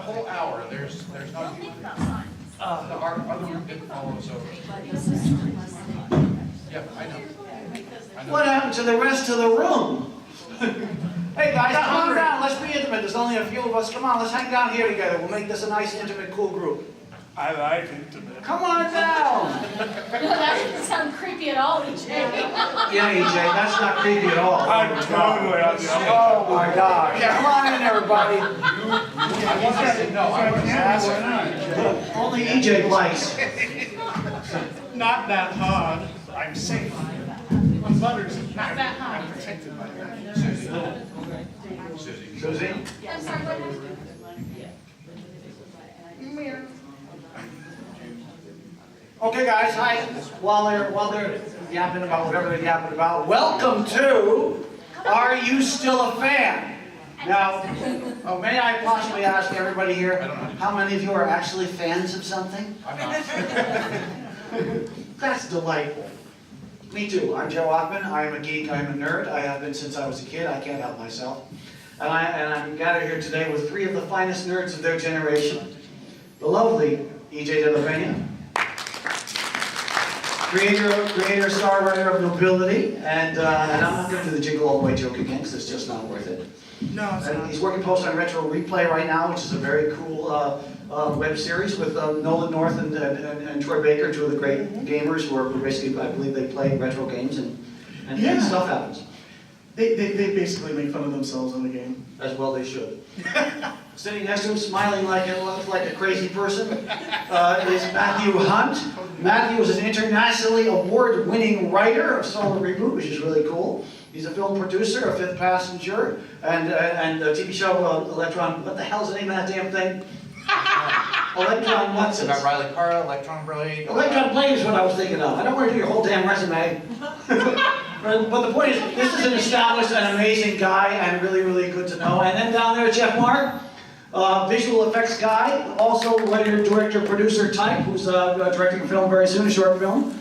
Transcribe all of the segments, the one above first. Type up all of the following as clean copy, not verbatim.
whole hour, there's not. Our other group didn't follow us over. Yeah, I know. What happened to the rest of the room? Hey guys, come on down. Let's be intimate. There's only a few of us. Come on, let's hang down here together. We'll make this a nice, intimate, cool group. I like intimate. Come on down. That doesn't sound creepy at all, EJ. Yeah, EJ, that's not creepy at all. I'm totally on the other. Oh my God. Come on in, everybody. Only EJ likes. Not that hard. I'm safe. My mother's Not that hot. I'm protected by that. Susie? I'm sorry, what happened? Okay, guys, hi. While they're yapping about whatever they're yapping about, welcome to Are You Still a Fan? Now, may I possibly ask everybody here, how many of you are actually fans of something? I'm not. That's delightful. Me too. I'm Joe Ochman. I am a geek. I'm a nerd. I have been since I was a kid. I can't help myself. And I'm gathered here today with three of the finest nerds of their generation. The lovely E.J. de la Pena, creator, star writer of Nobility, and I'm not going to do the jingle all the way joke again because it's just not worth it. No, it's not. He's working post on Retro Replay right now, which is a very cool web series with Nolan North and Troy Baker, two of the great gamers who are basically, I believe they play retro games and stuff happens. They basically make fun of themselves in the game. As well they should. Sitting next to him, smiling like a crazy person, is Matthew Hunt. Matthew is an internationally award-winning writer of Solar Reboot, which is really cool. He's a film producer, a Fifth Passenger, and a TV show, Electron. What the hell's the name of that damn thing? Electron what's it? About Riley Parra, Electron Blade. Electron Blade is what I was thinking of. I don't want to do your whole damn resume. But the point is, this is an established and amazing guy, and really, really good to know. And then down there, Geoff Mark, visual effects guy, also writer, director, producer type, who's directing a film very soon, a short film,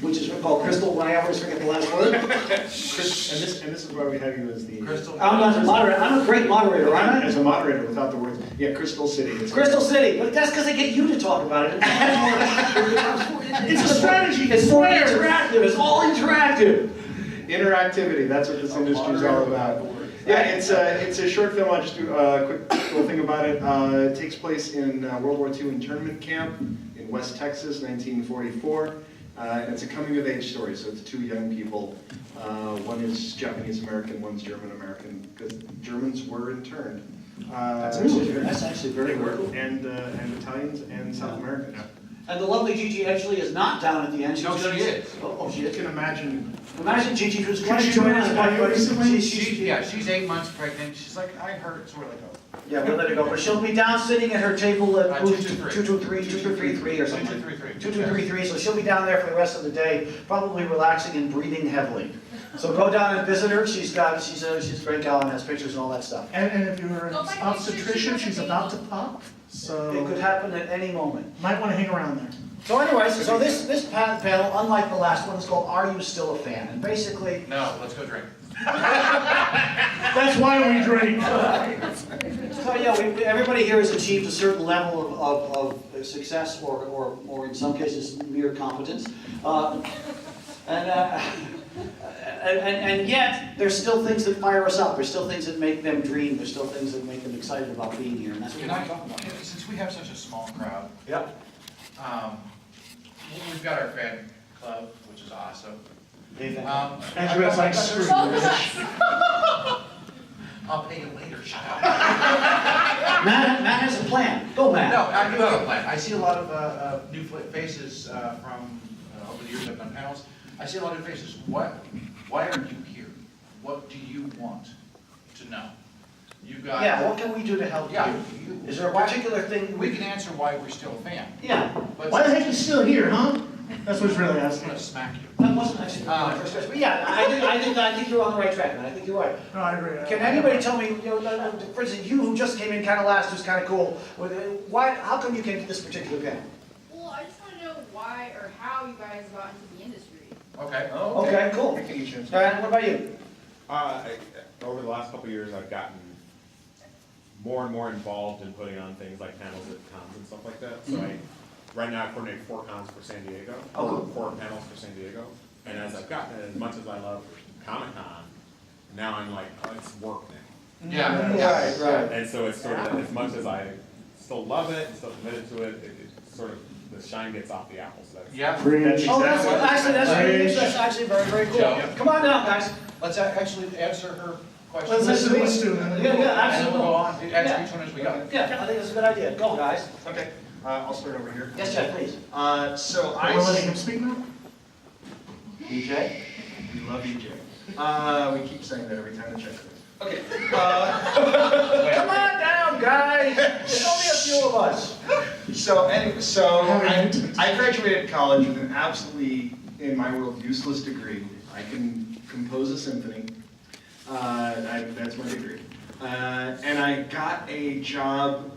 which is called Crystal, when I always forget the last word. And this is why we have you as the... Crystal. I'm not a moderator. I'm a great moderator, aren't I? As a moderator without the words. Yeah, Crystal City. Crystal City, but that's because I get you to talk about it. It's a strategy. It's more interactive. It's all interactive. Interactivity, that's what this industry is all about. Yeah, it's a short film. I'll just do a quick little thing about it. It takes place in World War II internment camp in West Texas, 1944. And it's a coming-of-age story, so it's two young people. One is Japanese-American, one's German-American, because Germans were interned. That's actually very cool. And Italians and South Americans. And the lovely Gigi Edgley is not down at the end. No, she is. Oh, she You is. can imagine. Imagine Gigi, who's going Could to you join join us. us by recently? She's 8 months pregnant. She's like, I heard, so we're like, oh. Yeah, we'll let her go. But she'll be down sitting at her table at 223. 2233 or something. 2233. 2233. So she'll be down there for the rest of the day, probably relaxing and breathing heavily. So go down and visit her. She's a great gal and has pictures and all that stuff. And if you're an obstetrician, she's about to pop. So It could happen at any moment. might want to hang around there. So anyways, so this panel, unlike the last one, is called Are You Still a Fan? And basically, No, let's go drink. That's why we drink. so yeah, everybody here has achieved a certain level of success or in some cases mere competence. And yet, there's still things that fire us up. There's still things that make them dream. There's still things that make them excited about being here. And that's what we're talking about. Since we have such a small crowd, Yep. we've got our fan club, which is awesome. Andrew is like screwed. I'll pay you later, shut up. Matt has a plan. Go, Matt. No, I do have a plan. I see a lot of new faces from over the years I've done panels. I see a lot of new faces. Why are you here? What do you want to know? You got. Yeah, what can we do to help Yeah. you? Is there a particular thing We can answer why we're still a fan. Yeah. But Why the heck are you still here, huh? That's what's really I'm asking. gonna smack you. That wasn't actually my first question. But yeah, I think you're on the right track, man. I think you're right. No, I agree. Can anybody tell me, for instance, you who just came in kind of last, who's kind of cool, how come you came to this particular panel? Well, I just want to know why or how you guys got into the industry. Okay. Okay, cool. I can each answer. And what about you? Over the last couple of years, I've gotten more and more involved in putting on things like panels at cons and stuff like that. So right now I coordinate 4 cons for San Diego, or 4 panels for San Diego. And as I've gotten it, as much as I love Comic-Con, now I'm like, oh, it's work now. Yeah. Right. And so it's sort of, as much as I still love it and still committed to it, it sort of, the shine gets off the apple. So that's Yeah. Preach. Oh, that's actually very, very cool. Joe. Come on down, guys. Let's actually answer her question. Let's listen to these two. Yeah, And then we'll absolutely. go on, answer each one as we go. Yeah, I think that's a good idea. Go, guys. Okay, I'll start over here. Yes, Jeff, please. So We're letting him speak now? EJ? We love EJ. We keep saying that every time the check goes. Okay. Come on down, guys. There's only a few of us. So anyway, I graduated college with an absolutely, in my world, useless degree. I can compose a symphony. That's my degree. And I got a job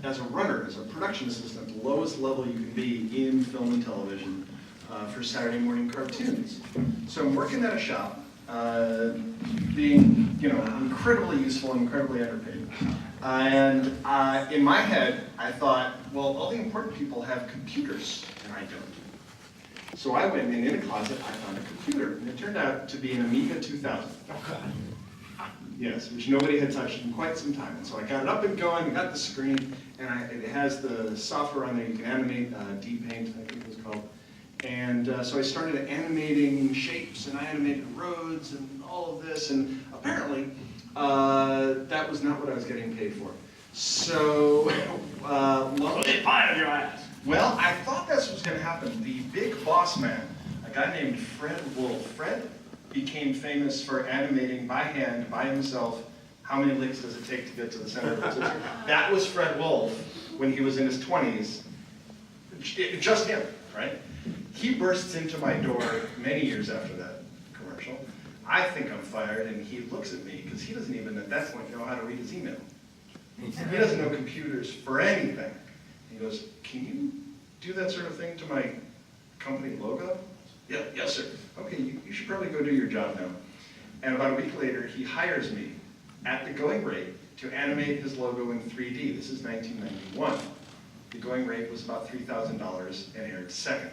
as a runner, as a production assistant, the lowest level you can be in film and television for Saturday morning cartoons. So I'm working at a shop, being, incredibly useful and incredibly underpaid. And in my head, I thought, well, all the important people have computers, and I don't. So I went and in a closet, I found a computer, and it turned out to be an Amiga 2000. Oh, God. Yes, which nobody had touched in quite some time. And so I got it up and going, got the screen, and it has the software on there you can animate, D-Paint, I think it was called. And so I started animating shapes, and I animated roads, and all of this, and apparently that was not what I was getting paid for. So, well, I thought this was going to happen. The big boss man, a guy named Fred Wolf. Fred became famous for animating by hand, by himself. How many licks does it take to get to the center of the scissor? That was Fred Wolf when he was in his 20s. Just him, right? He bursts into my door many years after that commercial. I think I'm fired, and he looks at me, because he doesn't even at that point know how to read his email. He doesn't know computers for anything. He goes, can you do that sort of thing to my company logo? Yeah, yes, sir. Okay, you should probably go do your job now. And about a week later, he hires me at the going rate to animate his logo in 3D. This is 1991. The going rate was about $3,000 and aired second.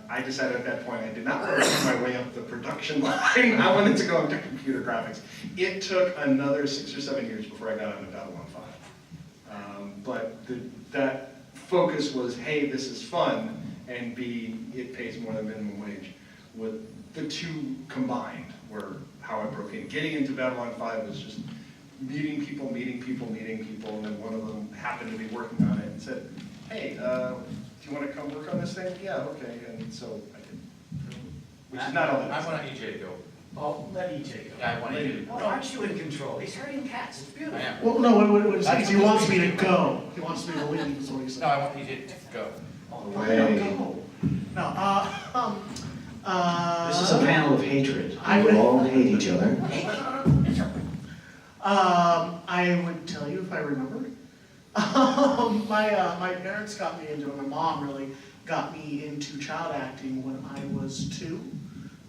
I decided at that point I did not want to work my way up the production line. I wanted to go into computer graphics. It took another 6 or 7 years before I got onto Babylon 5. But that focus was, hey, this is fun, and B, it pays more than minimum wage. With the two combined were how I broke in. Getting into Babylon 5 was just meeting people, and then one of them happened to be working on it and said, hey, do you want to come work on this thing? Yeah, okay, and so I did. Which is not all that. I want EJ to go. Oh, let EJ go. Yeah, I want EJ to go. Why aren't you in control? He's herding cats. It's beautiful. I am. Well, no, what he says, he wants me to go. He wants me to leave, is what he said. No, I want EJ to go. No, This is a panel of hatred. I We would- all hate each other. I would tell you if I remember. My parents got me into it. My mom really got me into child acting when I was 2.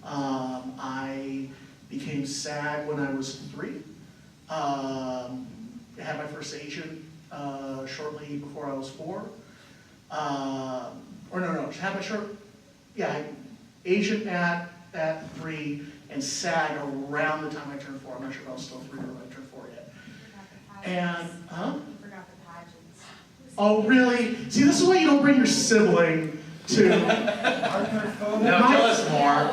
I became SAG when I was 3. I had my first agent shortly before I was 4. Had my agent at 3 and SAG around the time I turned 4. I'm not sure if I was still 3 or when I turned 4 yet. And, Forgot the pageants. oh, really? See, this is why you don't bring your sibling to. No, tell us more.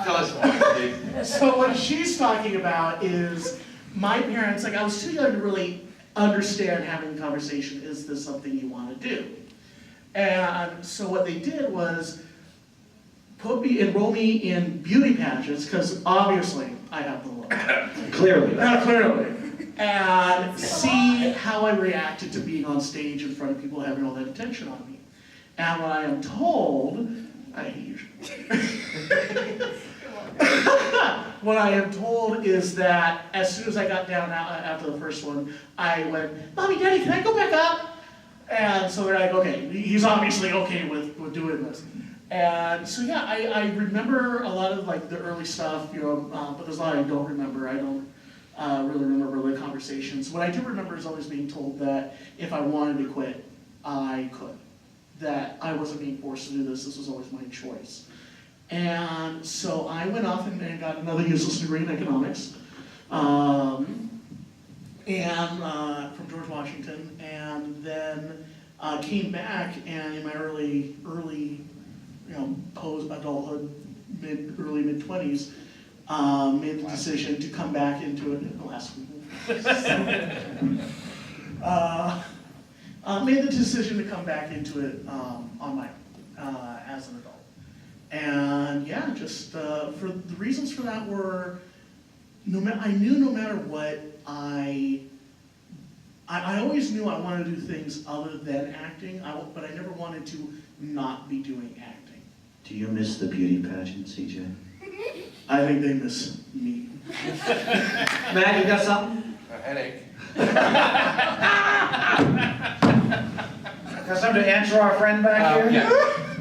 Tell us more. So what she's talking about is my parents, I was too young to really understand having a conversation, is this something you want to do? And so what they did was enroll me in beauty pageants, because obviously I have the look. Clearly. Clearly. And see how I reacted to being on stage in front of people having all that attention on me. And what I am told, I hate you. What I am told is that as soon as I got down after the first one, I went, Mommy, Daddy, can I go back up? And so they're like, okay, he's obviously okay with doing this. And so yeah, I remember a lot of the early stuff, but there's a lot I don't remember. I don't really remember the conversations. What I do remember is always being told that if I wanted to quit, I could. That I wasn't being forced to do this, this was always my choice. And so I went off and got another useless degree in economics, from George Washington, and then came back and in my early, post-adulthood, early mid-20s, made the decision to come back into it, made the decision to come back into it on my own as an adult. And yeah, just for the reasons for that were, I knew no matter what, I always knew I wanted to do things other than acting, but I never wanted to not be doing acting. Do you miss the beauty pageant, CJ? I think they miss me. Matt, you got something? A headache. Got something to answer our friend back here? Yeah.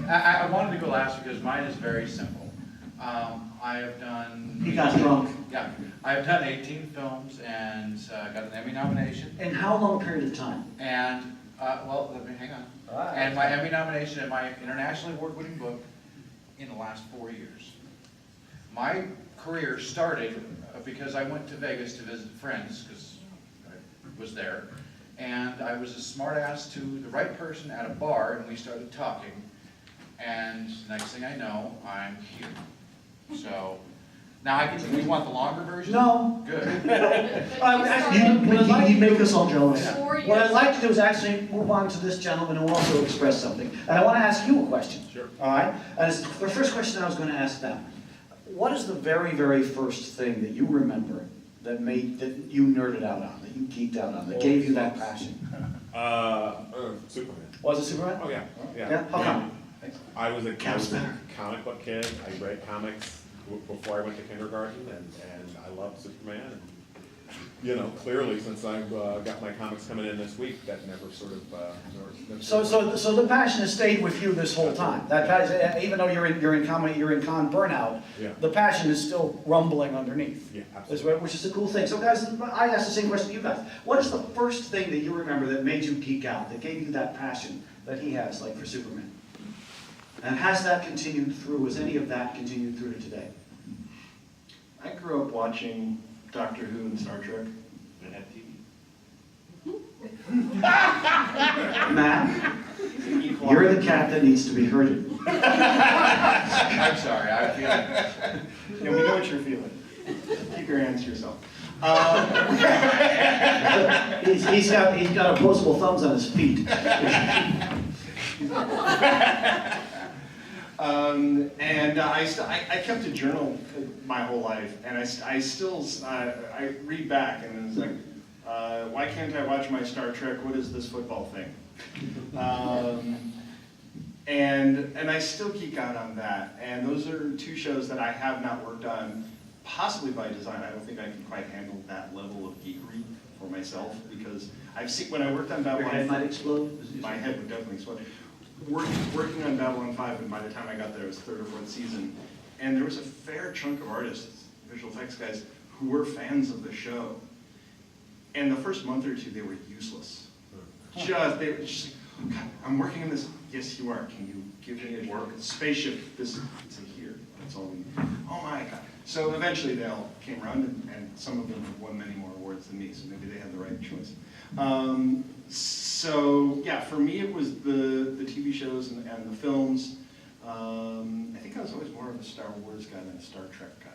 I wanted to go last because mine is very simple. I have done... He got drunk. Yeah. I have done 18 films and got an Emmy nomination. In how long a period of time? And, well, let me hang on. And my Emmy nomination and my internationally award-winning book in the last 4 years. My career started because I went to Vegas to visit friends, because I was there, and I was a smart-ass to the right person at a bar, and we started talking, and next thing I know, I'm here. So, now do you want the longer version? No. Good. You make us all jealous. Yeah. 4 years. What I'd like to do is actually move on to this gentleman who also expressed something. And I want to ask you a question. Sure. All right? And it's the first question I was going to ask them. What is the very, very first thing that you remember that you nerded out on, that you geeked out on, that gave you that passion? Superman. Was it Superman? Oh, yeah, Yeah? How come? I was a Counts better. comic book kid. I read comics before I went to kindergarten, and I loved Superman. And, clearly, since I've got my comics coming in this week, that never sort of... So the passion has stayed with you this whole time. That passion, even though you're in con burnout, Yeah. the passion is still rumbling underneath. Yeah, absolutely. Which is a cool thing. So guys, I asked the same question to you guys. What is the first thing that you remember that made you geek out, that gave you that passion that he has, like for Superman? And has that continued through? Has any of that continued through to today? I grew up watching Doctor Who and Star Trek. And had TV. Matt, you're the cat that needs to be herded. I'm sorry, I feel... Yeah, we know what you're feeling. Keep your hands to yourself. He's got opposable thumbs on his feet. I kept a journal my whole life, and I still read back, and it's like, why can't I watch my Star Trek? What is this football thing? And I still geek out on that. And those are two shows that I have not worked on, possibly by design. I don't think I can quite handle that level of geekery for myself, because I've seen when I worked on Babylon. Your head might explode? My head would definitely explode. Working on Babylon 5, and by the time I got there, it was third or fourth season, and there was a fair chunk of artists, visual effects guys, who were fans of the show. And the first month or two, they were useless. They were just like, oh God, I'm working on this. Yes, you are. Can you give me a work? Spaceship, it's here. That's all we need. Oh my God. So eventually they all came around, and some of them have won many more awards than me, so maybe they had the right choice. So yeah, for me it was the TV shows and the films. I think I was always more of a Star Wars guy than a Star Trek guy.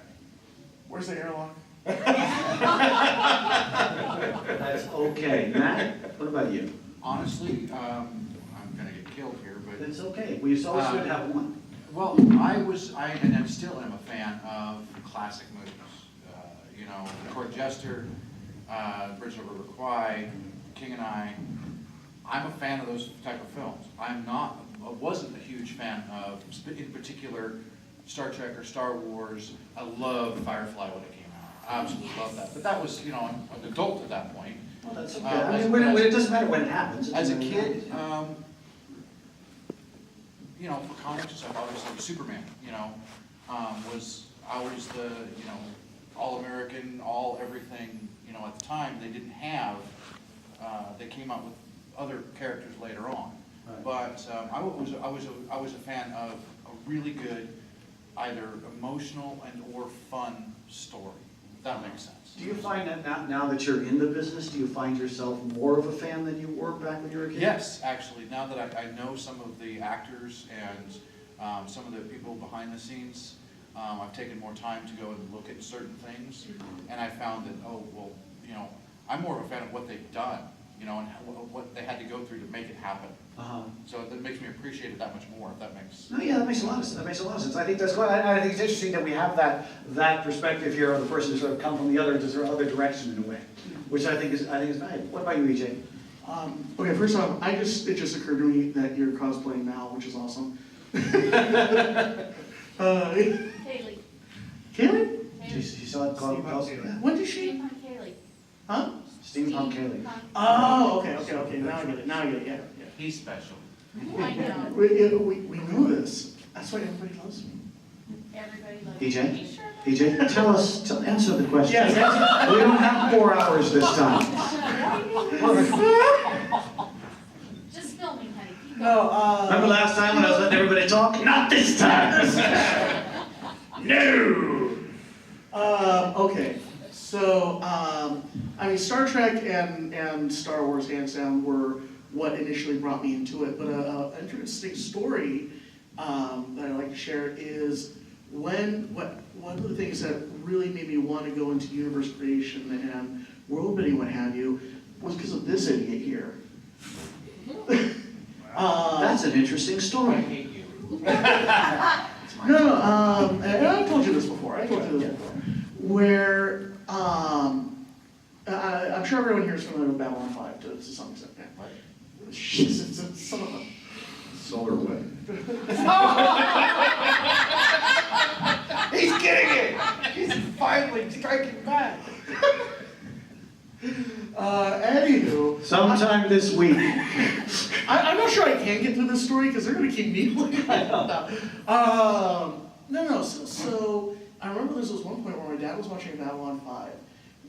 Where's the airlock? That's okay. Matt, what about you? Honestly, I'm gonna get killed here, but... It's okay. We always good to have one. Well, I still am a fan of classic movies. The Court Jester, Bridge Over River Kwai, King and I. I'm a fan of those type of films. I wasn't a huge fan of, in particular, Star Trek or Star Wars. I loved Firefly when it came out. I absolutely loved that. But that was, I'm an adult at that point. Well, that's okay. I mean, it doesn't matter when it happens. As a kid, for comics, I've always liked Superman, was always the, all American, all everything, you know, at the time, they didn't have, they came up with other characters later on. Right. But I was a fan of a really good, either emotional and or fun story, if that makes sense. Do you find that now that you're in the business, do you find yourself more of a fan than you were back when you were a kid? Yes, actually, now that I know some of the actors and some of the people behind the scenes, I've taken more time to go and look at certain things, and I found that, oh, well, you know, I'm more of a fan of what they've done, you know, and what they had to go through to make it happen. So that makes me appreciate it that much more, if that makes. No, yeah, that makes a lot of sense. That makes a lot of sense. I think that's quite. I think it's interesting that we have that perspective here of the person who sort of come from the other direction in a way, which I think is valuable. What about you, EJ? Okay, first off, it just occurred to me that you're cosplaying Mal, which is awesome. Kaylee. Kaylee? She saw it called When did she? Steampunk Kaylee. Huh? Steampunk Kaylee. Steampunk. Oh, okay, now I get it, yeah. He's special. I know. We know this, that's why everybody loves me. Everybody loves EJ? me. Sure. EJ, answer the question. Yes, answer. We don't have 4 hours this time. Just filming, honey. Keep going. No, Remember last time when I was letting everybody talk? Not this time! No! Okay, so, I mean, Star Trek and Star Wars, hands down, were what initially brought me into it, but an interesting story that I'd like to share is one of the things that really made me want to go into universe creation and world building, what have you, was because of this idiot here. That's an interesting I story. hate you. No, and I told you this before, where, I'm sure everyone here is familiar with Babylon 5 to some extent, yeah. It's some of them. Solar wind. He's getting it! He's finally striking back. Anywho, Sometime this week. I'm not sure I can get through this story because they're going to keep needling. No. So I remember this was one point where my dad was watching Babylon 5,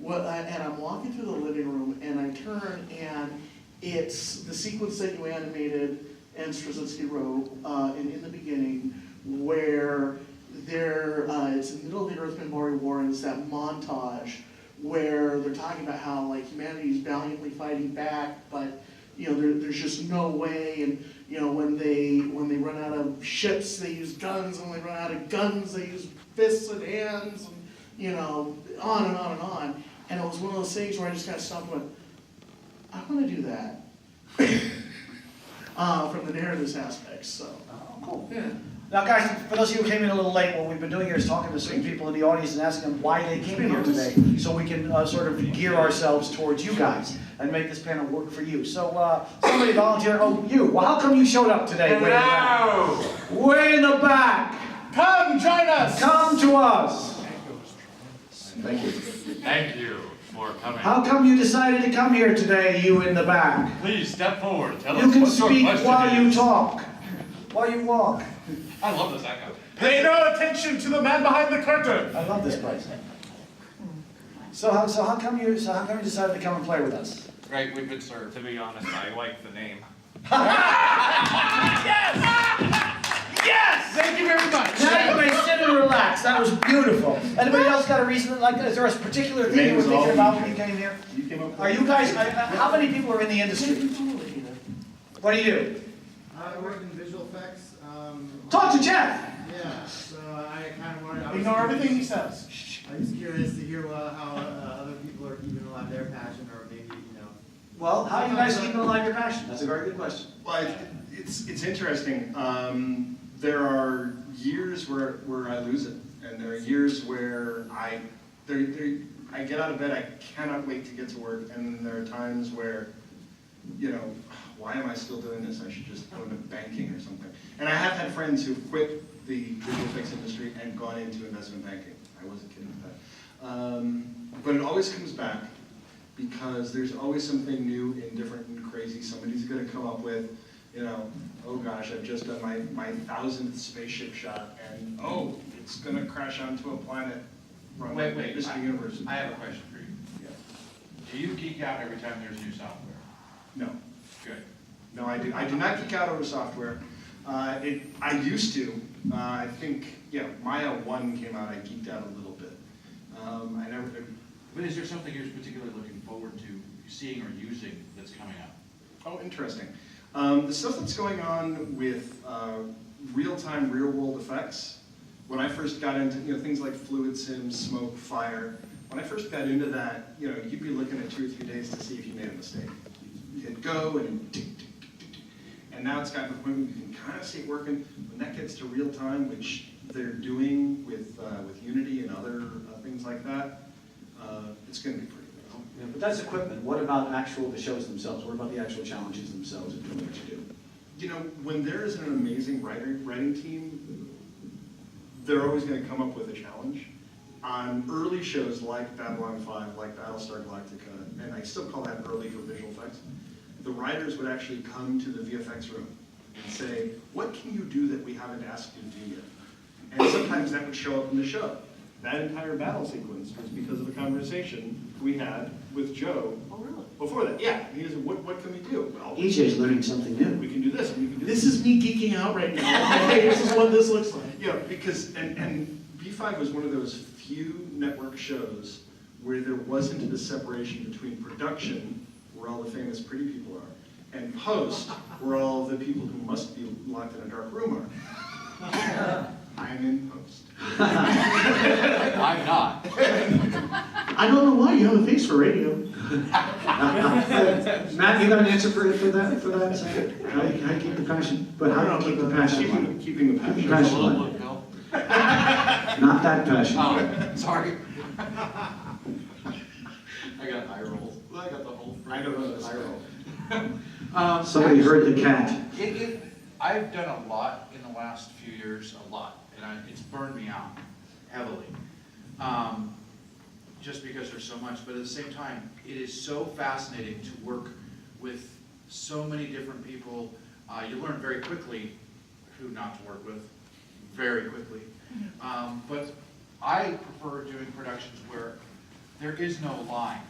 and I'm walking through the living room, and I turn, and it's the sequence that you animated and Straczynski wrote in the beginning, where it's in the middle of the Earth Minbari War, and it's that montage where they're talking about how like humanity is valiantly fighting back, but you know there's just no way, and you know when they run out of ships they use guns, and when they run out of guns they use fists and hands, and you know on and on and on. And it was one of those things where I just kind of stopped and went, I want to do that. From the narrative aspects, so. Oh, cool. Yeah. Now, guys, for those of you who came in a little late, what we've been doing here is talking to certain people in the audience and asking them why they came here today, so we can sort of gear ourselves towards you guys and make this panel work for you. So, somebody volunteer. Oh, you. Well, how come you showed up today? Hello! Way in the back. Come, join us! Come to us. Thank you. Thank you for coming. How come you decided to come here today, you in the back? Please step forward. Tell You us can what your speak question while you is. talk, while you walk. I love this echo. Pay no attention to the man behind the curtain. I love this place. So how come you decided to come and play with us? Great, we've been served. To be honest, I like the name. Yes! Thank you very much. Now you may sit and relax. That was beautiful. Anybody else got a reason? Like, is there a particular thing you were thinking about when you came here? You came up with Are you guys? How many people are in the industry? What do you do? I work in visual effects. Talk to Jeff. Yeah, so I kind of wanted. Ignore everything he says. I'm just curious to hear how other people are keeping alive their passion, or maybe Well, how are you guys keeping alive your passion? That's a very good question. Well, it's interesting. There are years where I lose it, and there are years where I get out of bed, I cannot wait to get to work, and there are times where, you know, why am I still doing this? I should just go into banking or something. And I have had friends who quit the visual effects industry and gone into investment banking. I wasn't kidding with that. But it always comes back, because there's always something new and different and crazy somebody's going to come up with. You know, oh gosh, I've just done my 1000th spaceship shot, and oh, it's going to crash onto a planet run Wait, Mystical Universe. I have a question for you. Yeah. Do you geek out every time there's new software? No. Good. No, I do not geek out over software. I used to. I think, yeah, Maya 1 came out, I geeked out a little bit. I never. But is there something you're particularly looking forward to seeing or using that's coming up? Oh, interesting. The stuff that's going on with real-time, real-world effects. When I first got into things like fluid sims, smoke, fire. When I first got into that, you'd be looking at 2 or 3 days to see if you made a mistake. You hit go and tick, tick, tick, tick, tick. And now it's gotten to the point where you can kind of see it working. When that gets to real time, which they're doing with Unity and other things like that, it's going to be pretty good. Yeah, but that's equipment. What about the shows themselves? What about the actual challenges themselves and doing what you do? When there is an amazing writing team, they're always going to come up with a challenge. On early shows like Babylon 5, like Battlestar Galactica, and I still call that early for visual effects, the writers would actually come to the VFX room and say, what can you do that we haven't asked you to do yet? And sometimes that would show up in the show. That entire battle sequence was because of a conversation we had with Joe. Oh, really? Before that, yeah. He said, what can we do? Well, EJ's learning something new. we can do this, and we can do This is me geeking out right now. This is what this looks like. Yeah, because, and B5 was one of those few network shows where there wasn't the separation between production, where all the famous pretty people are, and post, where all the people who must be locked in a dark room are. I'm in post. I'm not. I don't know why you have a face for radio. Matt, you got an answer for that? How do you keep the passion? But how do you keep the passion alive? Keeping the passion. Passion Little alive. one, Bill. Not that passion. Oh, sorry. I got eye rolls. I got the whole. I don't know this. Somebody heard the cat. I've done a lot in the last few years, and it's burned me out heavily. Just because there's so much, but at the same time, it is so fascinating to work with so many different people. You learn very quickly who not to work with, very quickly. But I prefer doing productions where there is no line.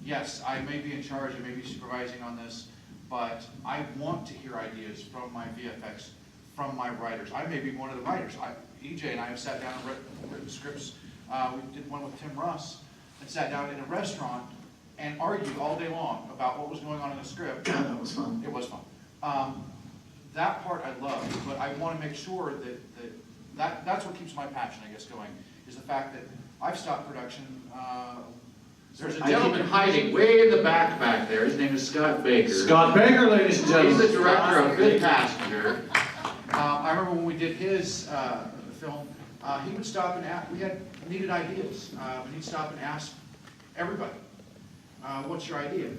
Yes, I may be in charge, I may be supervising on this, but I want to hear ideas from my VFX, from my writers. I may be one of the writers. EJ and I have sat down and written scripts. We did one with Tim Russ and sat down in a restaurant and argued all day long about what was going on in the script. God, that was fun. It was fun. That part I love, but I want to make sure that's what keeps my passion, I guess, going, is the fact that I've stopped production. There's a gentleman hiding way in the back there. His name is Scott Baker. Scott Baker, ladies and gentlemen. He's the director of Fifth Passenger. I remember when we did his film, he would stop and ask, we had needed ideas. He'd stop and ask everybody, what's your idea,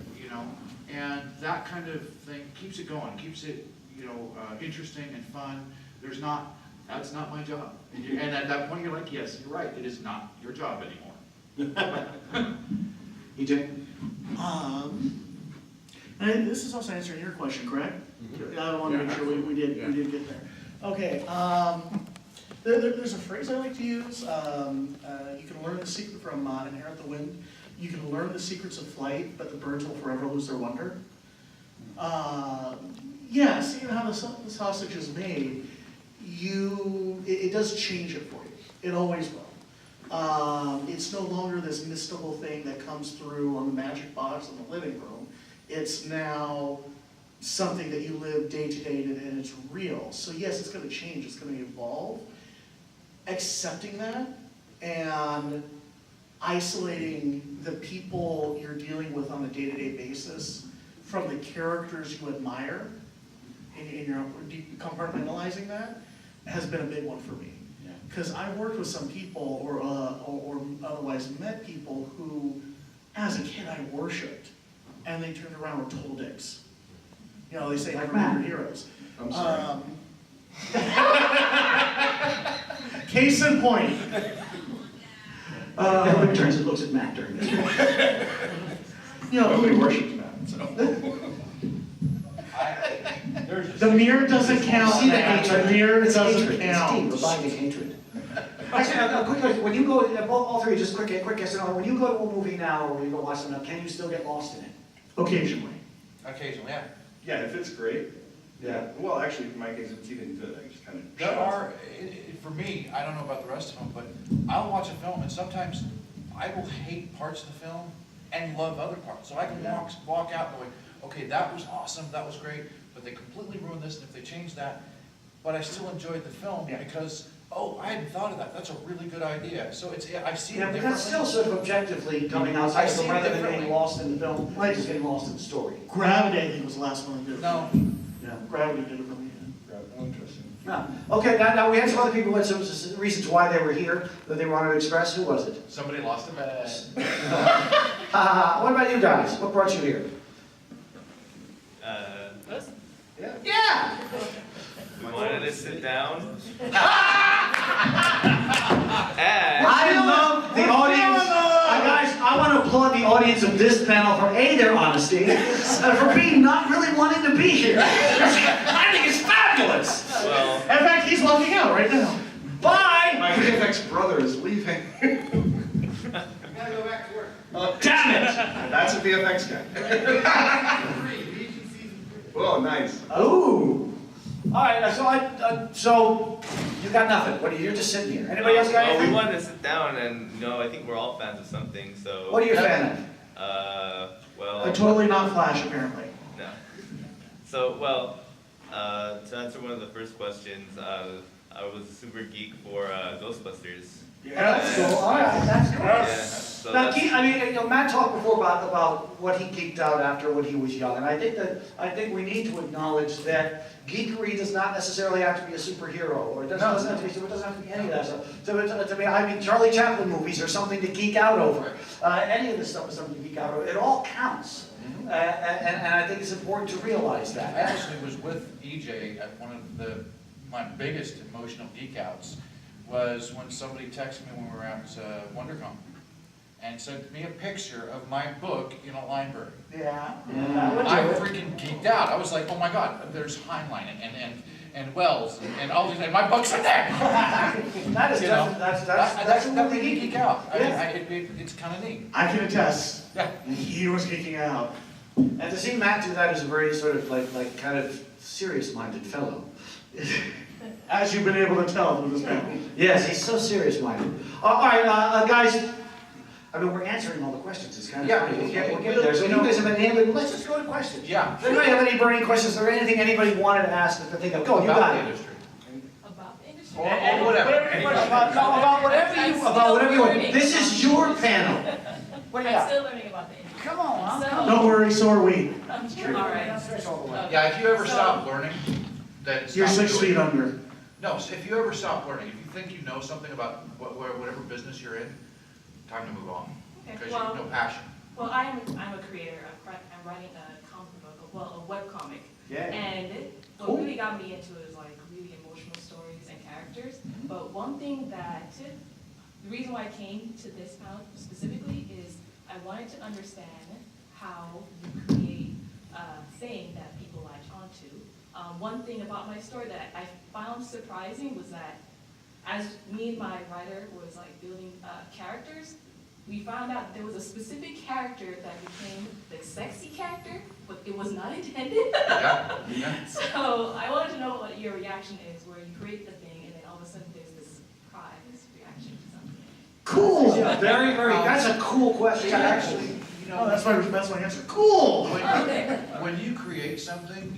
And that kind of thing keeps it going, keeps it, interesting and fun. That's not my job. And at that point, you're like, yes, you're right, it is not your job anymore. EJ? And this is also answering your question, correct? I want to make sure we did get there. Okay, there's a phrase I like to use. You can learn the secret from Inherit the Wind. You can learn the secrets of flight, but the birds will forever lose their wonder. Yeah, seeing how the sausage is made, it does change it for you. It always will. It's no longer this mystical thing that comes through on the magic box in the living room. It's now something that you live day to day and it's real. So yes, it's going to change, it's going to evolve. Accepting that and isolating the people you're dealing with on a day-to-day basis from the characters you admire, and you're compartmentalizing that, has been a big one for me. Because I've worked with some people or otherwise met people who, as a kid, I worshipped, and they turned around and were total dicks. They say, Like never Matt. your heroes. I'm sorry. Case in point. Everybody turns and looks at Matt during this. Nobody worships that, so. The mirror doesn't count, See the Matt. hatred? The mirror It's doesn't hatred. It's count. deep, reviving hatred. Actually, a quick question. When you go, all three, just quick yes or no. When you go to a movie now, or when you go watch something, can you still get lost in it? Occasionally. Occasionally, yeah. Yeah, if it's great. Yeah, well, actually, in my case, if it's even good, I just kind of. There are, for me, I don't know about the rest of them, but I'll watch a film and sometimes I will hate parts of the film and love other parts. So I can walk out going, okay, that was awesome, that was great, but they completely ruined this, and if they change that, but I still enjoyed the film because, oh, I hadn't thought of that, that's a really good idea. So it's, I see it Yeah, but differently. that's still sort of objectively coming outside I of see the it rather than differently. getting lost in the film, like just getting lost in the story. Gravity, I think, was the last one to do it. No, Yeah, Gravity did it for me. Oh, interesting. No. Okay, now we had some other people with some reasons why they were here that they wanted to express. Who was it? somebody lost a bet. What about you guys? What brought you here? Yeah. We wanted to sit down. And I love the audience. Guys, I want to applaud the audience of this panel for A, their honesty, and for B, not really wanting to be here. I think it's fabulous. well, In fact, he's walking out right now. Bye. My VFX brother is leaving. Gotta go back to work. Damn it. That's a VFX guy. Oh, nice. Ooh. All right, so you got nothing. What are you? You're just sitting here. Anybody else got well, we anything? wanted to sit down, and I think we're all fans of something. So. What are you a fan Well. Totally not Flash, apparently. No. So, well, to answer one of the first questions, I was a super geek for Ghostbusters. Yeah, that's cool. All right, that's cool. Yeah. So Now, that's- I mean, Matt talked before about what he geeked out after when he was young, and I think we need to acknowledge that geekery does not necessarily have to be a superhero, or it doesn't have to be any of that stuff. I mean, Charlie Chaplin movies are something to geek out over. Any of this stuff is something to geek out over. It all counts, and I think it's important to realize I that. actually was with EJ at one of my biggest emotional geek outs was when somebody texted me when we were at WonderCon and sent me a picture of my book in a library. Yeah. I freaking geeked out. I was like, oh my God, there's Heinlein and Wells and all these, and my books are there. That is You know, definitely, that's what we really geek out. I Yeah. mean, it's kind of neat. I can attest. Yeah. He was geeking out. And to see Matt do that is a very sort of like kind of serious-minded fellow. As you've been able to tell from this panel. Yes, he's so serious-minded. All right, guys. I mean, we're answering all the questions. It's kind of Yeah, funny. yeah, We'll get there. So you guys have been able. Let's just go to questions. Yeah. Does anybody have any burning questions? Or anything anybody wanted to ask that they think of? Go, you About got the it. industry. About the industry. Or whatever. About whatever you want. This is your panel. What do you I'm got? still learning about the industry. Come on. So- Don't worry, so are we. All right. Yeah, if you ever So- stop learning, then You're stop 6 doing feet it. under. No, so if you ever stop learning, if you think you know something about whatever business you're in, time to move on. Okay, Because you have no well, passion. I'm a creator. I'm writing a comic book, a webcomic. Yeah. And what Cool. really got me into it is like really emotional stories and characters. But one thing the reason why I came to this panel specifically is I wanted to understand how you create a thing that people latch onto. One thing about my story that I found surprising was that as me and my writer was like building characters, we found out there was a specific character that became the sexy character, but it was not intended. Yeah, yeah. So I wanted to know what your reaction is, where you create the thing and then all of a sudden there's this surprise reaction to something. Cool. Yeah, very, very. That's a cool question. Yeah, actually, you know, Oh, that's my answer. Cool! when you create something,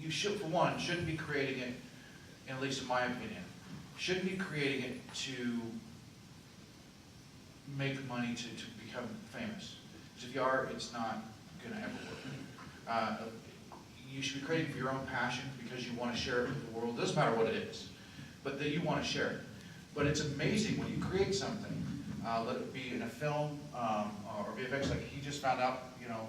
you should, for one, shouldn't be creating it, at least in my opinion, shouldn't be creating it to make money to become famous. Because if you are, it's not gonna ever work. You should be creating for your own passion because you want to share it with the world. Doesn't matter what it is, but that you want to share it. But it's amazing when you create something, let it be in a film or VFX, like he just found out, you know,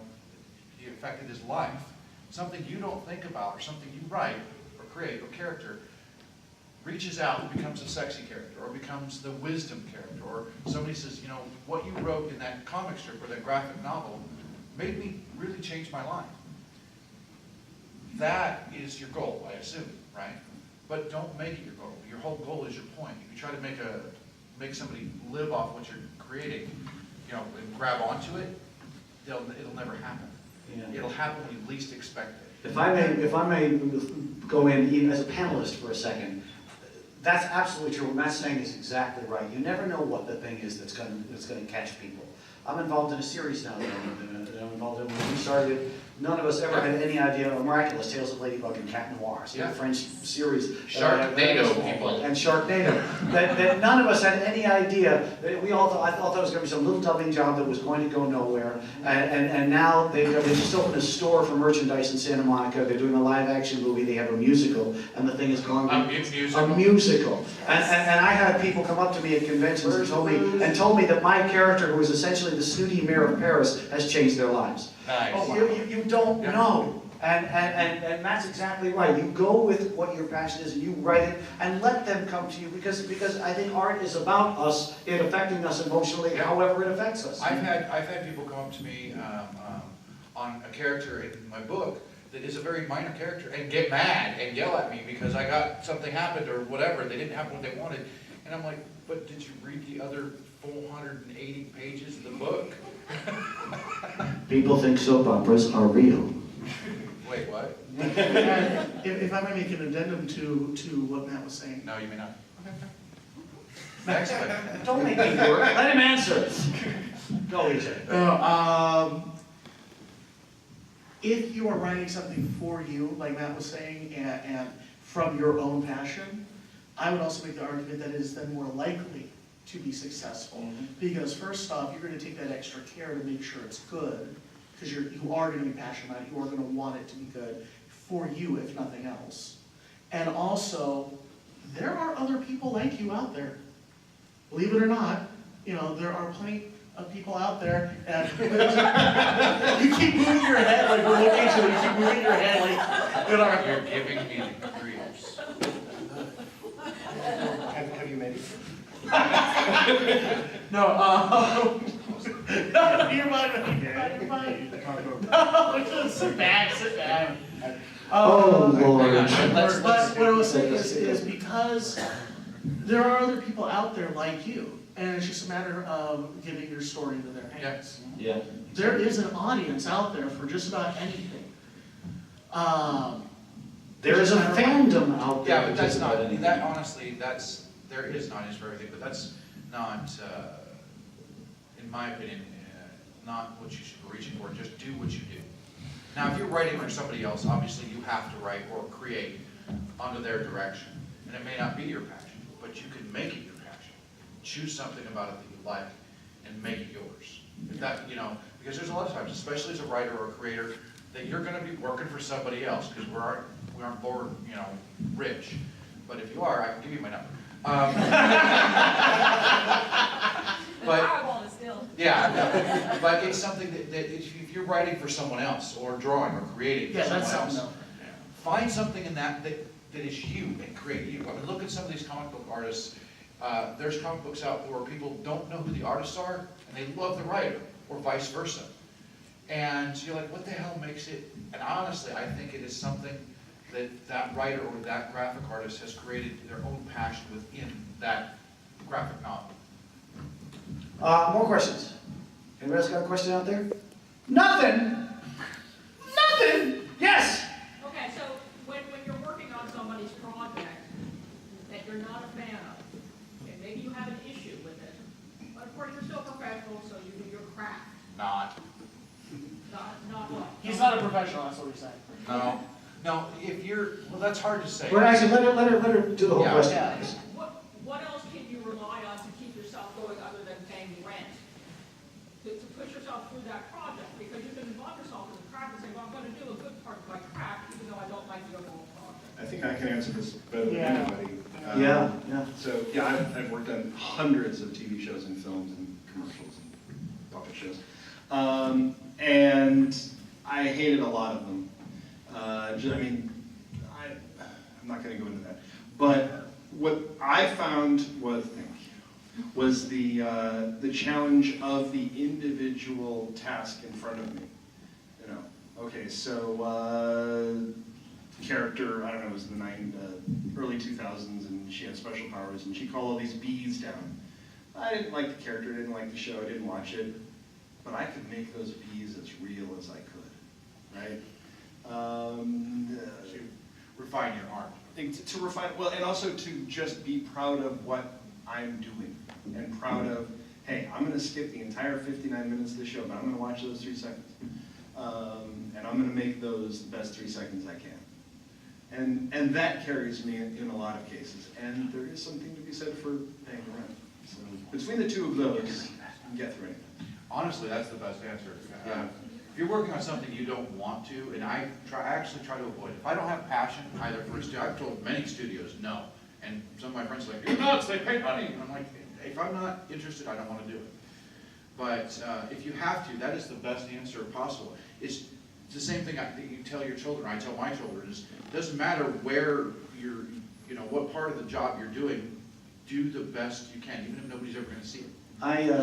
it affected his life. Something you don't think about, or something you write or create or character, reaches out and becomes a sexy character, or becomes the wisdom character, or somebody says, you know, what you wrote in that comic strip or that graphic novel made me really change my life. That is your goal, I assume, right? but don't make it your goal. Your whole goal is your point. If you try to make somebody live off what you're creating, you know, and grab onto it, it'll never happen. Yeah. It'll happen when you least expect it. If I may go in even as a panelist for a second, that's absolutely true. What Matt's saying is exactly right. You never know what the thing is that's going to catch people. I'm involved in a series now that I'm involved in. When we started, none of us ever had any idea of Miraculous Tales of Ladybug and Cat Noir, so the French series. Sharknado people. And Sharknado. that none of us had any idea. We all thought, I thought that was going to be some little dubbing job that was going to go nowhere. And now they just opened a store for merchandise in Santa Monica. They're doing a live action movie. They have a musical, and the thing is going to be a musical. And I had people come up to me at conventions and told me that my character, who is essentially the snooty mayor of Paris, has changed their lives. Nice. You don't know. And Matt's exactly right. You go with what your passion is and you write it and let them come to you because I think art is about us, it affecting us emotionally, however it affects us. I've had people come up to me on a character in my book that is a very minor character and get mad and yell at me because I got something happened or whatever, they didn't have what they wanted. And I'm like, but did you read the other 480 pages of the book? People think soap operas are real. Wait, what? If I might make an addendum to what Matt was saying. No, you may not. Next question. Don't make me work. Let him answer. Go easy. If you are writing something for you, like Matt was saying, and from your own passion, I would also make the argument that it is then more likely to be successful. Because first off, you're going to take that extra care to make sure it's good, because you are going to be passionate about it, you are going to want it to be good for you, if nothing else. And also, there are other people like you out there. Believe it or not, you know, there are plenty of people out there, and you keep moving your head like we're looking at you, you keep moving your head like, you know. You're giving me the creeps. Have you made it? No, no, you're fine, you're fine. No, just sit back, sit back. Oh, Lord. But what I was saying is because there are other people out there like you, and it's just a matter of getting your story into their hands. Yeah. There is an audience out there for just about anything. There is a fandom out there. Yeah, but that's not, anything. that honestly, there is an audience for everything, but that's not, in my opinion, not what you should be reaching for. Just do what you do. Now, if you're writing for somebody else, obviously you have to write or create under their direction. And it may not be your passion, but you can make it your passion. Choose something about it that you like and make it yours. If that, you know, because there's a lot of times, especially as a writer or a creator, that you're going to be working for somebody else because we aren't born, you know, rich. But if you are, I can give you my number. But still. Yeah, but it's something that if you're writing for someone else or drawing or creating for someone else, find something in that is you and create you. I mean, look at some of these comic book artists. There's comic books out there where people don't know who the artists are and they love the writer, or vice versa. And you're like, what the hell makes it? And honestly, I think it is something that writer or that graphic artist has created their own passion within that graphic novel. More questions? Anybody else got a question out there? Nothing? Nothing? Yes? Okay, so when you're working on somebody's project that you're not a fan of, and maybe you have an issue with it, but of course you're still professional, so you do your craft. Not. Not what? He's not a professional, that's what he's saying. No. No, if you're, well, that's hard to say. Well, actually, let her do the whole Yeah. question. Yeah. What else can you rely on to keep yourself going other than paying rent? To push yourself through that project, because you can involve yourself in the craft and say, well, I'm going to do a good part of my craft, even though I don't like the overall project. I think I can answer this better than anybody. Yeah. So, yeah, I've worked on hundreds of TV shows and films and commercials and puppet shows. And I hated a lot of them. I'm not going to go into that. But what I found was the challenge of the individual task in front of me. You know, okay, so character, I don't know, it was the early 2000s, and she had special powers, and she called all these bees down. I didn't like the character, didn't like the show, I didn't watch it, but I could make those bees as real as I could, right? To refine your art. To refine, well, and also to just be proud of what I'm doing, and proud of, hey, I'm gonna skip the entire 59 minutes of the show, but I'm gonna watch those 3 seconds. And I'm gonna make those the best 3 seconds I can. And that carries me in a lot of cases. And there is something to be said for paying the rent. So between the two of those, you can get through anything. Honestly, that's the best answer. If you're working on something you don't want to, and I actually try to avoid it. If I don't have passion either for a studio, I've told many studios no. And some of my friends are like, you're nuts, they pay money. And I'm like, if I'm not interested, I don't want to do it. But if you have to, that is the best answer possible. It's the same thing that you tell your children, I tell my children, is it doesn't matter where you're, what part of the job you're doing, do the best you can, even if nobody's ever going to see it.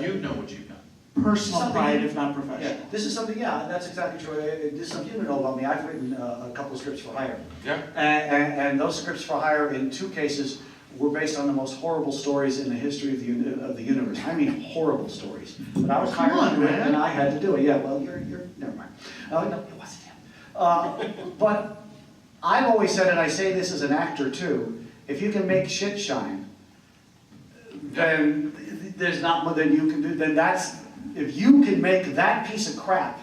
You know what you've done. Personal pride, if not professional. Yeah, this is something, yeah, that's exactly true. This is something you know about me. I've written a couple of scripts for hire. Yeah. And those scripts for hire, in 2 cases, were based on the most horrible stories in the history of the universe. I mean, horrible stories. But I was hired to do it, and I had to do it. Yeah, well, you're never mind. No, it wasn't him. But I've always said, and I say this as an actor too, if you can make shit shine, then there's not more than you can do. Then that's, if you can make that piece of crap.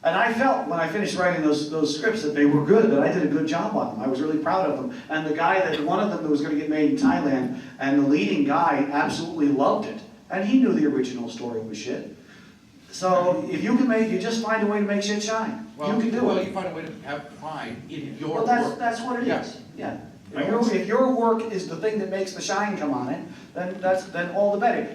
And I felt when I finished writing those scripts that they were good, that I did a good job on them. I was really proud of them. And the guy that, one of them that was going to get made in Thailand, and the leading guy absolutely loved it. And he knew the original story was shit. So if you can make, you just find a way to make shit shine. Well, You can do well, it. you find a way to have pride in your Well, work. that's what it Yeah. is. Yeah. If your work is the thing that makes the shine come on it, then all the better.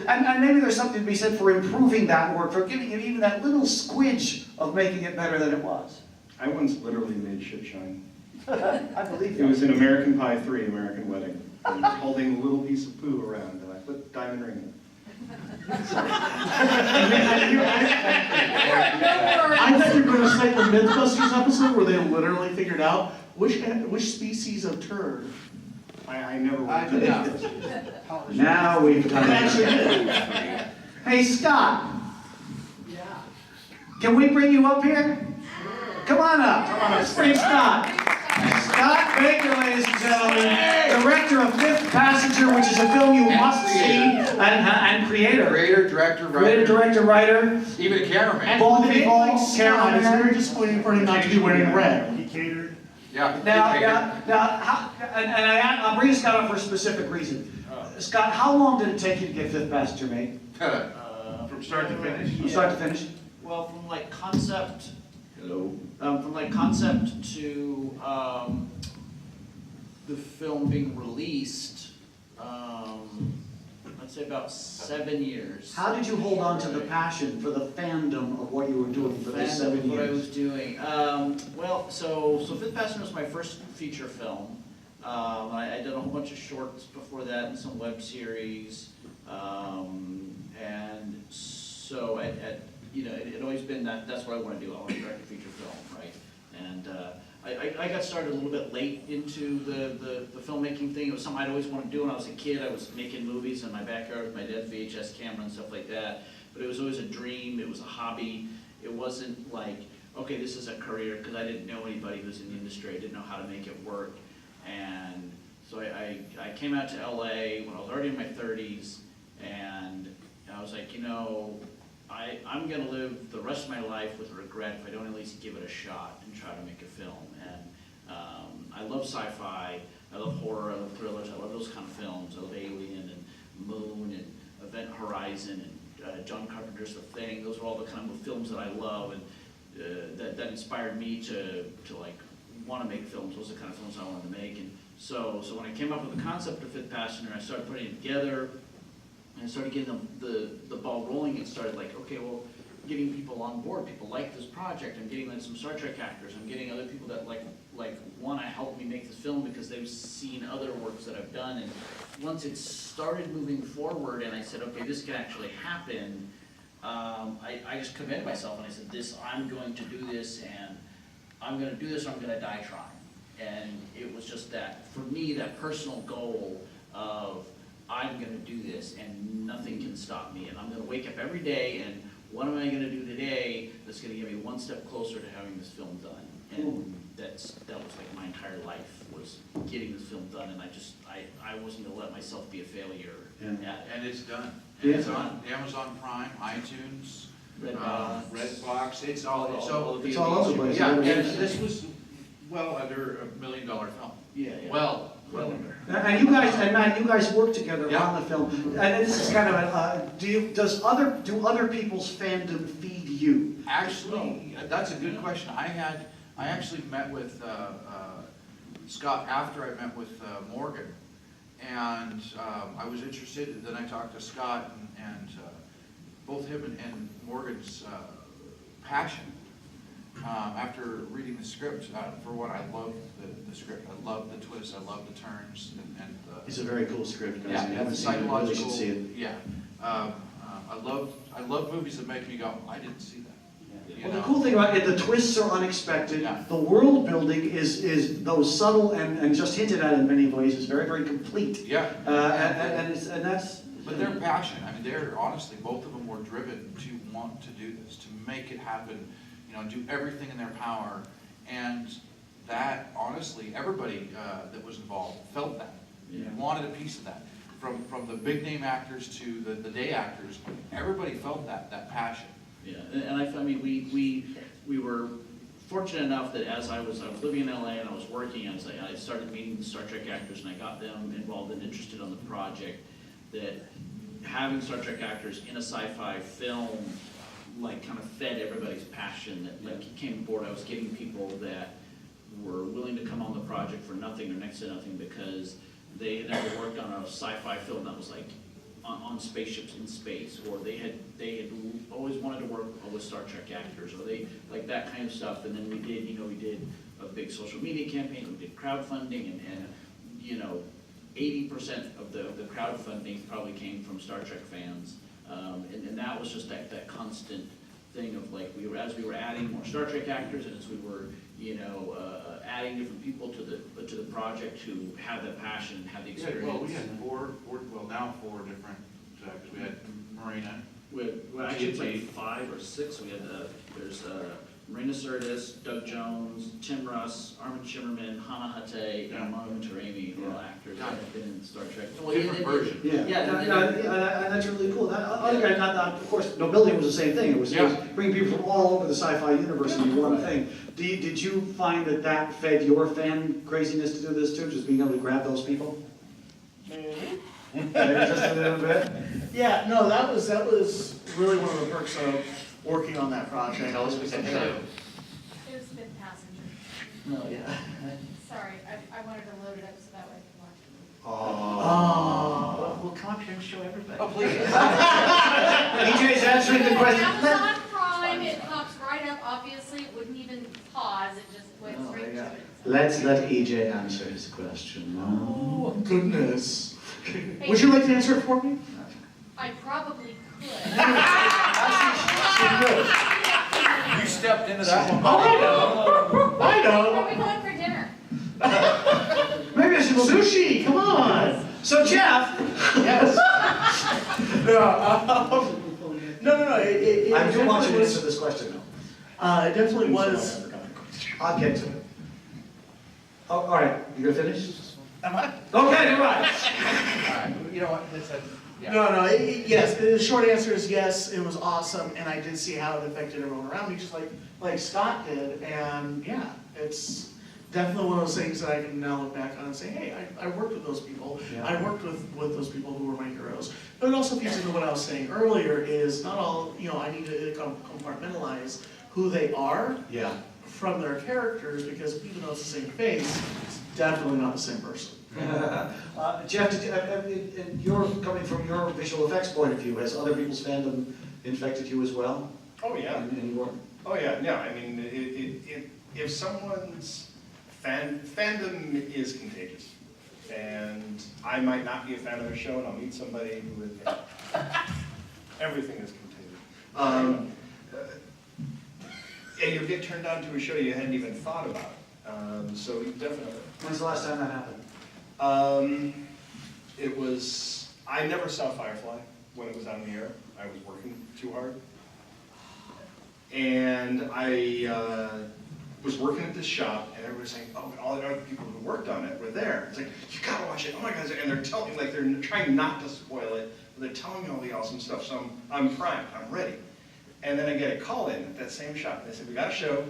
And maybe there's something to be said for improving that work, for giving it even that little squidge of making it better than it was. I once literally made shit shine. I believe It was you. in American Pie 3, American Wedding. I was holding a little piece of poo around, and I put diamond ring in it. I thought you were going to cite the Mythbusters episode where they literally figured out which species of turd. I never I would did do not. that. Now we've They done actually it. did. Hey, Scott, Yeah. can we bring you up here? Come on up. Let's bring Scott. Scott Baker, ladies and gentlemen, director of Fifth Passenger, which is a film you must see, and creator. Creator, director, writer. Creator, director, writer. Even a cameraman. And Ball the name ball, like Scott, it's very disappointing for him not to be wearing red. He catered. Yeah. Now, I'll bring Scott up for a specific reason. Scott, how long did it take you to get Fifth Passenger made? From start to finish. From start to finish? Well, from like concept. Hello. From like concept to the film being released, I'd say about 7 years. How did you hold on to the passion for the fandom of what you were doing for those 7 years? What I was doing. Well, so Fifth Passenger was my first feature film. I did a whole bunch of shorts before that and some web series. And so it had always been that's what I want to do. I want to direct a feature film, right? And I got started a little bit late into the filmmaking thing. It was something I'd always wanted to do when I was a kid. I was making movies in my backyard with my dad's VHS camera and stuff like that. But it was always a dream. It was a hobby. It wasn't like, okay, this is a career, because I didn't know anybody who was in the industry. I didn't know how to make it work. And so I came out to LA when I was already in my 30s, and I was like, I'm going to live the rest of my life with regret if I don't at least give it a shot and try to make a film. And I love sci-fi, I love horror, I love thrillers, I love those kind of films. I love Alien and Moon and Event Horizon and John Carpenter's The Thing. Those are all the kind of films that I love, and that inspired me to like want to make films. Those are the kind of films I wanted to make. And so when I came up with the concept of Fifth Passenger, I started putting it together. And I started getting the ball rolling, and started like, okay, well, getting people on board. People like this project. I'm getting like some Star Trek actors. I'm getting other people that like want to help me make this film because they've seen other works that I've done. And once it started moving forward, and I said, okay, this can actually happen, I just committed myself, and I said, I'm going to do this, and I'm going to do this, or I'm going to die trying. And it was just that, for me, that personal goal of, I'm gonna do this and nothing can stop me. And I'm gonna wake up every day and what am I gonna do today that's gonna get me one step closer to having this film done? And that was like my entire life, was getting this film done, and I wasn't gonna let myself be a failure Yeah. at it. And it's done. Yeah. It's on Amazon Prime, iTunes, Redbox. Redbox, it's all, so, It's all over the place. yeah, and this was well under $1 million film. Yeah, yeah. Well under. And you guys, and Matt, you guys work together Yeah. on the film. And this is kind of a, do other people's fandom feed you? Actually, that's a good question. I actually met with Scott after I met with Morgan, and I was interested. Then I talked to Scott, and both him and Morgan's passion. After reading the script, for one, I love the script. I love the twists. I love the turns, and It's a very cool script, guys. yeah, If you and haven't the seen it, you really should psychological. see it. Yeah, I love movies that make me go, I didn't see that. You Well, the know? cool thing about it, the twists are unexpected. Yeah. The world building is those subtle and just hinted at in many ways is very, very complete. Yeah. And that's. But their passion, I mean, they're honestly, both of them were driven to want to do this, to make it happen, you know, do everything in their power. And that, honestly, everybody that was involved felt that, wanted a piece of that. From the big name actors to the day actors, everybody felt that passion. Yeah, and I mean, we were fortunate enough that as I was living in LA and I was working, I started meeting the Star Trek actors and I got them involved and interested on the project, that having Star Trek actors in a sci-fi film like kind of fed everybody's passion. That like he came aboard, I was getting people that were willing to come on the project for nothing or next to nothing because they had never worked on a sci-fi film that was like on spaceships in space, or they had always wanted to work with Star Trek actors, or they like that kind of stuff. And then we did a big social media campaign, we did crowdfunding, and 80% of the crowdfunding probably came from Star Trek fans, and that was just that constant thing of like as we were adding more Star Trek actors, and as we were adding different people to the project who had the passion and had the experience. Well, we had four different, because we had Marina. We actually played 5 or 6. We had there's Marina Sirtis, Doug Jones, Tim Russ, Armin Shimmerman, Hannah Hate, and Marlon Taremi, who are all actors that have been in Star Trek. Different version. And that's really cool. Of course, Nobility was the same thing. It was bringing people from all over the sci-fi universe into one thing. Did you find that fed your fan craziness to do this too, just being able to grab those people? Maybe just a little bit. Yeah, no, that was really one of the perks of working on that project. It was Fifth Passenger. No, yeah. Sorry, I wanted to load it up so that way I could watch it. Oh. Well, come up here and show everybody. Oh, please. EJ's answering the question. Amazon Prime, it pops right up, obviously, it wouldn't even pause, it just went straight to it. Let's let EJ answer his question. Oh, goodness. Would you like to answer it for me? I probably could. You stepped into that one. I know. Where are we going for dinner? Maybe I should go Sushi, come on. So Jeff. Yes. No. I do want you to was- answer this question though. It definitely was. I'll get to it. Oh, all right, you gonna finish? Am I? Okay, you're right. All right, you know what, yeah. No, yes, the short answer is yes, it was awesome, and I did see how it affected everyone around me, just like Scott did, and yeah, it's definitely one of those things that I can now look back on and say, hey, I worked with those people, Yeah. I worked with those people who were my heroes. But it also feeds into what I was saying earlier, is not all, I need to compartmentalize who they are Yeah. from their characters, because even though it's the same face, it's definitely not the same person. Jeff, and you're coming from your visual effects point of view. Has other people's fandom infected you as well? Oh, yeah. And you weren't? Oh, yeah, no, I mean, if someone's fandom is contagious, and I might not be a fan of their show, and I'll meet somebody who is, everything is contagious. And you'll get turned on to a show you hadn't even thought about. So definitely. When's the last time that happened? It was, I never saw Firefly when it was on the air. I was working too hard. And I was working at this shop, and everybody was saying, oh, and all the other people who worked on it were there. It's like, you gotta watch it, oh my God. And they're telling me, like, they're trying not to spoil it, but they're telling me all the awesome stuff. So I'm primed, I'm ready. And then I get a call in at that same shop. They said, we got a show,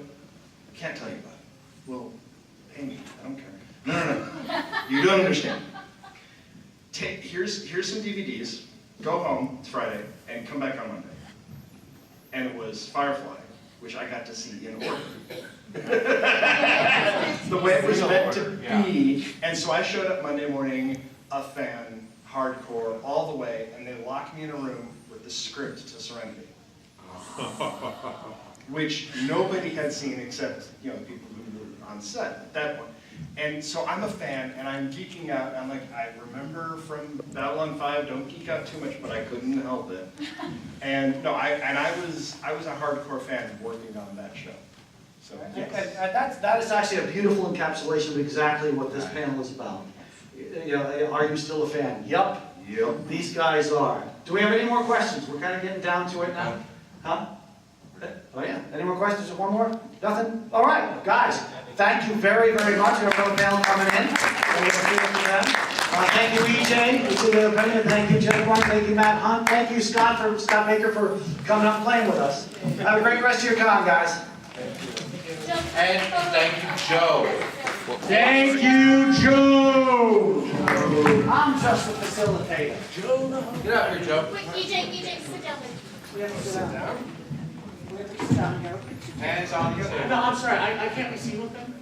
can't tell you about it. Well, pay me, I don't care. No, you don't understand. Here's some DVDs, go home, it's Friday, and come back on Monday. And it was Firefly, which I got to see in order. The way it was meant to be. And so I showed up Monday morning, a fan, hardcore, all the way, and they locked me in a room with the script to Serenity. Which nobody had seen except, you know, the people who were on set at that point. And so I'm a fan, and I'm geeking out. I'm like, I remember from Babylon 5, don't geek out too much, but I couldn't help it. And no, I was a hardcore fan working on that show. So yes. And that is actually a beautiful encapsulation of exactly what this panel is about. You know, are you still a fan? Yup. Yep. These guys are. Do we have any more questions? We're kind of getting down to it now. Huh? Oh yeah. Any more questions? One more? Nothing? All right, guys. Thank you very, very much. We have another panel coming in. Thank you, EJ. Thank you, Jeff Mark. Thank you, Matt Hunt. Thank you, Scott Baker, for coming up and playing with us. Have a great rest of your con, guys. And thank you, Joe. Thank you, Joe. I'm just a facilitator. Get out here, Joe. Wait, EJ, sit down. We have to sit down. We have to sit down here. Hands on the table. No, I'm sorry, I can't be seen with them?